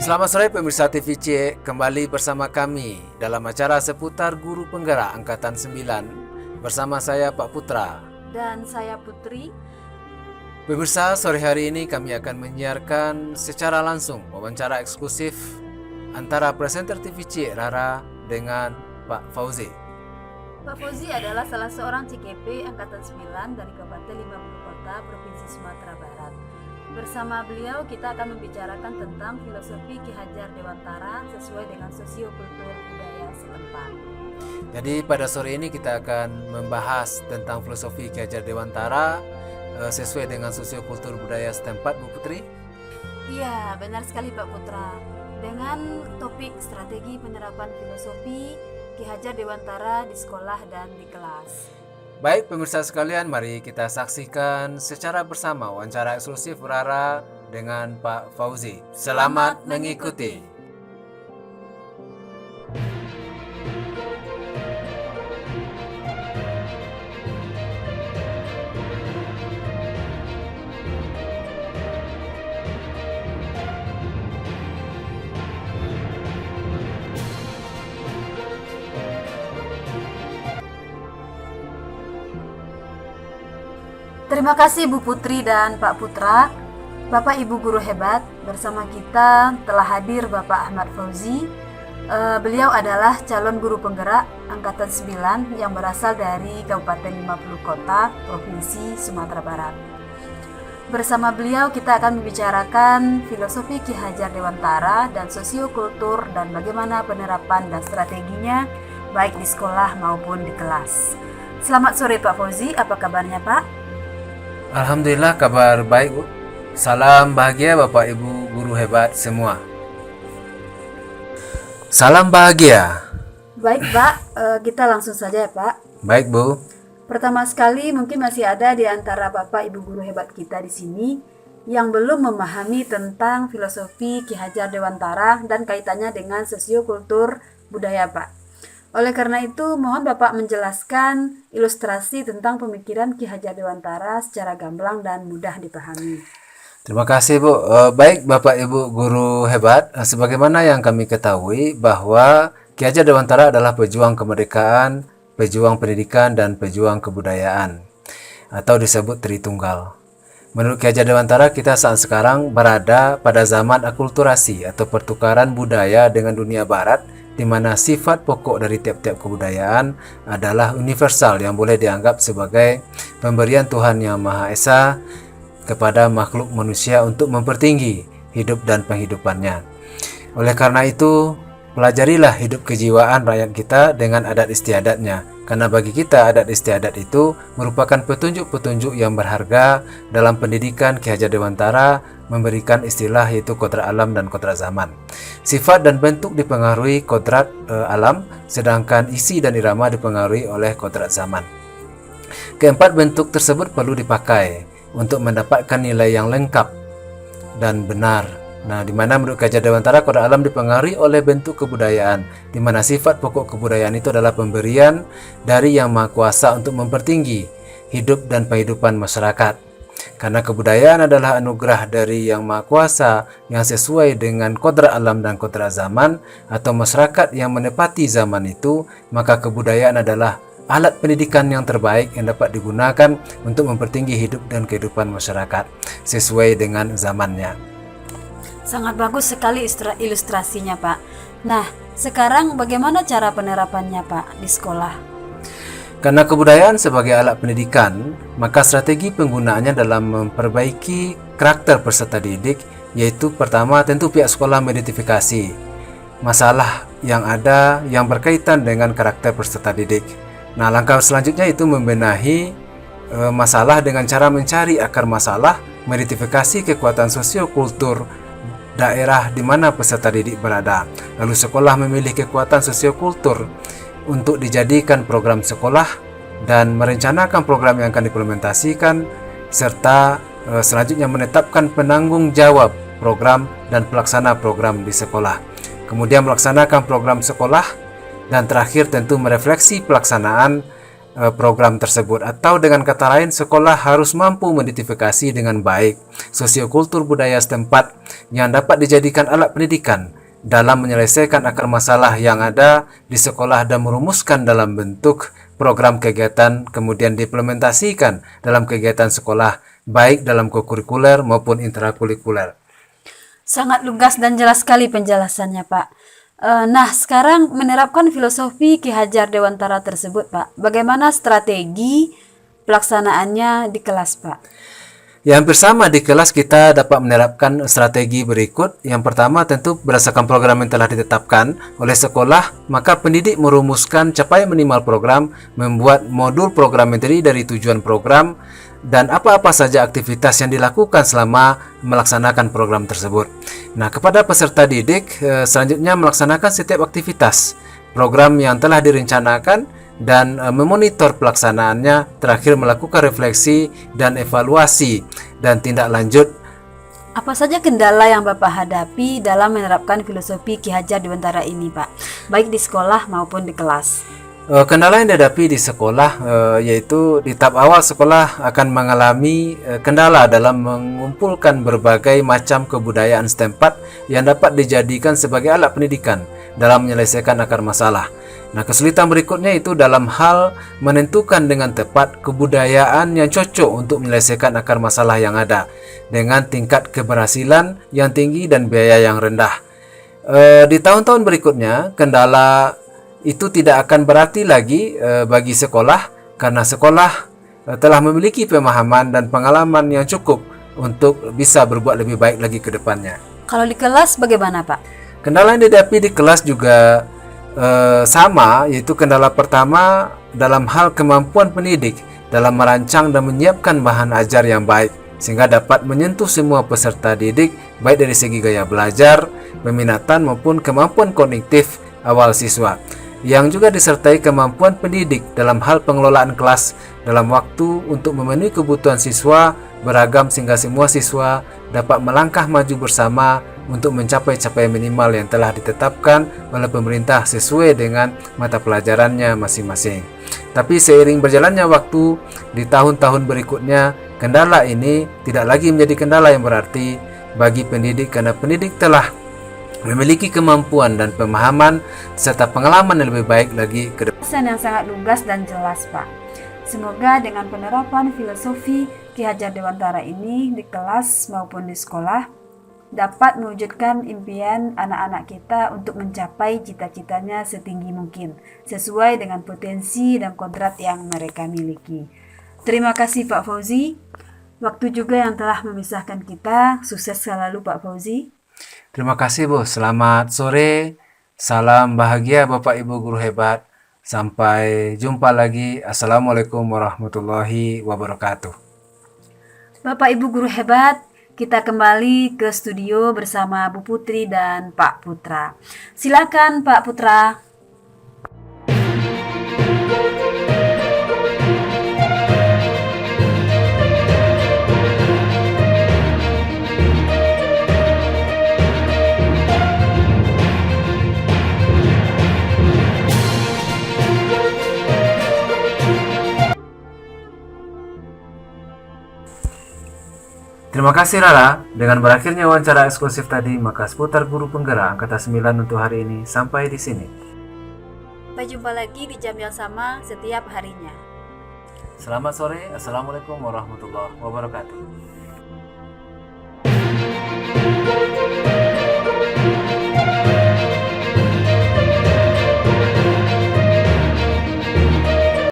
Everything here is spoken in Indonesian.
Selamat sore pemirsa TVC, kembali bersama kami dalam acara seputar Guru Penggerak Angkatan 9 bersama saya Pak Putra. Dan saya Putri. Pemirsa, sore hari ini kami akan menyiarkan secara langsung wawancara eksklusif antara presenter TVC Rara dengan Pak Fauzi. Pak Fauzi adalah salah seorang CKP Angkatan 9 dari Kabupaten 50 Kota, Provinsi Sumatera Barat. Bersama beliau kita akan membicarakan tentang filosofi Ki Hajar Dewantara sesuai dengan sosiokultur budaya setempat. Jadi pada sore ini kita akan membahas tentang filosofi Ki Hajar Dewantara sesuai dengan sosiokultur budaya setempat, Bu Putri. Iya, benar sekali Pak Putra. Dengan topik strategi penerapan filosofi Ki Hajar Dewantara di sekolah dan di kelas. Baik pemirsa sekalian, mari kita saksikan secara bersama wawancara eksklusif Rara dengan Pak Fauzi. Selamat mengikuti. Terima kasih Bu Putri dan Pak Putra. Bapak Ibu guru hebat, bersama kita telah hadir Bapak Ahmad Fauzi. Beliau adalah calon guru penggerak Angkatan 9 yang berasal dari Kabupaten 50 Kota, Provinsi Sumatera Barat. Bersama beliau kita akan membicarakan filosofi Ki Hajar Dewantara dan sosiokultur dan bagaimana penerapan dan strateginya baik di sekolah maupun di kelas. Selamat sore Pak Fauzi, apa kabarnya Pak? Alhamdulillah kabar baik, Bu. Salam bahagia Bapak Ibu guru hebat semua. Salam bahagia. Baik Pak, kita langsung saja ya Pak. Baik Bu. Pertama sekali mungkin masih ada di antara Bapak Ibu guru hebat kita di sini yang belum memahami tentang filosofi Ki Hajar Dewantara dan kaitannya dengan sosiokultur budaya Pak. Oleh karena itu, mohon Bapak menjelaskan ilustrasi tentang pemikiran Ki Hajar Dewantara secara gamblang dan mudah dipahami. Terima kasih Bu. Baik Bapak Ibu guru hebat, sebagaimana yang kami ketahui bahwa Ki Hajar Dewantara adalah pejuang kemerdekaan, pejuang pendidikan dan pejuang kebudayaan atau disebut Tritunggal. Menurut Ki Hajar Dewantara, kita saat sekarang berada pada zaman akulturasi atau pertukaran budaya dengan dunia barat, di mana sifat pokok dari tiap-tiap kebudayaan adalah universal yang boleh dianggap sebagai pemberian Tuhan Yang Maha Esa kepada makhluk manusia untuk mempertinggi hidup dan penghidupannya. Oleh karena itu, pelajarilah hidup kejiwaan rakyat kita dengan adat istiadatnya, karena bagi kita adat istiadat itu merupakan petunjuk-petunjuk yang berharga dalam pendidikan. Ki Hajar Dewantara memberikan istilah yaitu kodrat alam dan kodrat zaman. Sifat dan bentuk dipengaruhi kodrat alam, sedangkan isi dan irama dipengaruhi oleh kodrat zaman. Keempat bentuk tersebut perlu dipakai untuk mendapatkan nilai yang lengkap dan benar. Nah, di mana menurut Ki Hajar Dewantara kodrat alam dipengaruhi oleh bentuk kebudayaan, di mana sifat pokok kebudayaan itu adalah pemberian dari Yang Maha Kuasa untuk mempertinggi hidup dan kehidupan masyarakat. Karena kebudayaan adalah anugerah dari Yang Maha Kuasa yang sesuai dengan kodrat alam dan kodrat zaman atau masyarakat yang menepati zaman itu, maka kebudayaan adalah alat pendidikan yang terbaik yang dapat digunakan untuk mempertinggi hidup dan kehidupan masyarakat sesuai dengan zamannya. Sangat bagus sekali ilustrasinya Pak. Nah, sekarang bagaimana cara penerapannya Pak di sekolah? Karena kebudayaan sebagai alat pendidikan, maka strategi penggunaannya dalam memperbaiki karakter peserta didik, yaitu pertama tentu pihak sekolah mengidentifikasi masalah yang ada yang berkaitan dengan karakter peserta didik. Nah, langkah selanjutnya itu membenahi masalah dengan cara mencari akar masalah, mengidentifikasi kekuatan sosiokultur daerah di mana peserta didik berada. Lalu sekolah memilih kekuatan sosiokultur untuk dijadikan program sekolah dan merencanakan program yang akan diimplementasikan, serta selanjutnya menetapkan penanggung jawab program dan pelaksana program di sekolah. Kemudian melaksanakan program sekolah dan terakhir tentu merefleksi pelaksanaan program tersebut, atau dengan kata lain sekolah harus mampu mengidentifikasi dengan baik sosiokultur budaya setempat yang dapat dijadikan alat pendidikan dalam menyelesaikan akar masalah yang ada di sekolah dan merumuskan dalam bentuk program kegiatan kemudian diimplementasikan dalam kegiatan sekolah baik dalam kokurikuler maupun intrakurikuler. Sangat lugas dan jelas sekali penjelasannya, Pak. Nah, sekarang menerapkan filosofi Ki Hajar Dewantara tersebut, Pak. Bagaimana strategi pelaksanaannya di kelas, Pak? Ya, hampir sama di kelas kita dapat menerapkan strategi berikut. Yang pertama tentu berdasarkan program yang telah ditetapkan oleh sekolah, maka pendidik merumuskan capaian minimal program, membuat modul program yang terdiri dari tujuan program, dan apa-apa saja aktivitas yang dilakukan selama melaksanakan program tersebut. Nah, kepada peserta didik selanjutnya melaksanakan setiap aktivitas program yang telah direncanakan dan memonitor pelaksanaannya, terakhir melakukan refleksi dan evaluasi dan tindak lanjut. Apa saja kendala yang Bapak hadapi dalam menerapkan filosofi Ki Hajar Dewantara ini, Pak? Baik di sekolah maupun di kelas. Kendala yang dihadapi di sekolah yaitu di tahap awal sekolah akan mengalami kendala dalam mengumpulkan berbagai macam kebudayaan setempat yang dapat dijadikan sebagai alat pendidikan dalam menyelesaikan akar masalah. Nah, kesulitan berikutnya itu dalam hal menentukan dengan tepat kebudayaan yang cocok untuk menyelesaikan akar masalah yang ada dengan tingkat keberhasilan yang tinggi dan biaya yang rendah. Di tahun-tahun berikutnya, kendala itu tidak akan berarti lagi bagi sekolah karena sekolah telah memiliki pemahaman dan pengalaman yang cukup untuk bisa berbuat lebih baik lagi ke depannya. Kalau di kelas bagaimana, Pak? Kendala yang dihadapi di kelas juga sama, yaitu kendala pertama dalam hal kemampuan pendidik dalam merancang dan menyiapkan bahan ajar yang baik sehingga dapat menyentuh semua peserta didik baik dari segi gaya belajar, peminatan maupun kemampuan kognitif awal siswa, yang juga disertai kemampuan pendidik dalam hal pengelolaan kelas dalam waktu untuk memenuhi kebutuhan siswa beragam sehingga semua siswa dapat melangkah maju bersama untuk mencapai capaian minimal yang telah ditetapkan oleh pemerintah sesuai dengan mata pelajarannya masing-masing. Tapi seiring berjalannya waktu di tahun-tahun berikutnya, kendala ini tidak lagi menjadi kendala yang berarti bagi pendidik karena pendidik telah memiliki kemampuan dan pemahaman serta pengalaman yang lebih baik lagi ke depan. Pesan yang sangat lugas dan jelas, Pak. Semoga dengan penerapan filosofi Ki Hajar Dewantara ini di kelas maupun di sekolah dapat mewujudkan impian anak-anak kita untuk mencapai cita-citanya setinggi mungkin sesuai dengan potensi dan kodrat yang mereka miliki. Terima kasih Pak Fauzi. Waktu juga yang telah memisahkan kita. Sukses selalu Pak Fauzi. Terima kasih Bu. Selamat sore. Salam bahagia Bapak Ibu guru hebat. Sampai jumpa lagi. Assalamualaikum warahmatullahi wabarakatuh. Bapak Ibu guru hebat, kita kembali ke studio bersama Bu Putri dan Pak Putra. Silakan Pak Putra. Terima kasih Rara. Dengan berakhirnya wawancara eksklusif tadi, maka seputar guru penggerak angkatan 9 untuk hari ini sampai di sini. Sampai jumpa lagi di jam yang sama setiap harinya. Selamat sore. Assalamualaikum warahmatullahi wabarakatuh.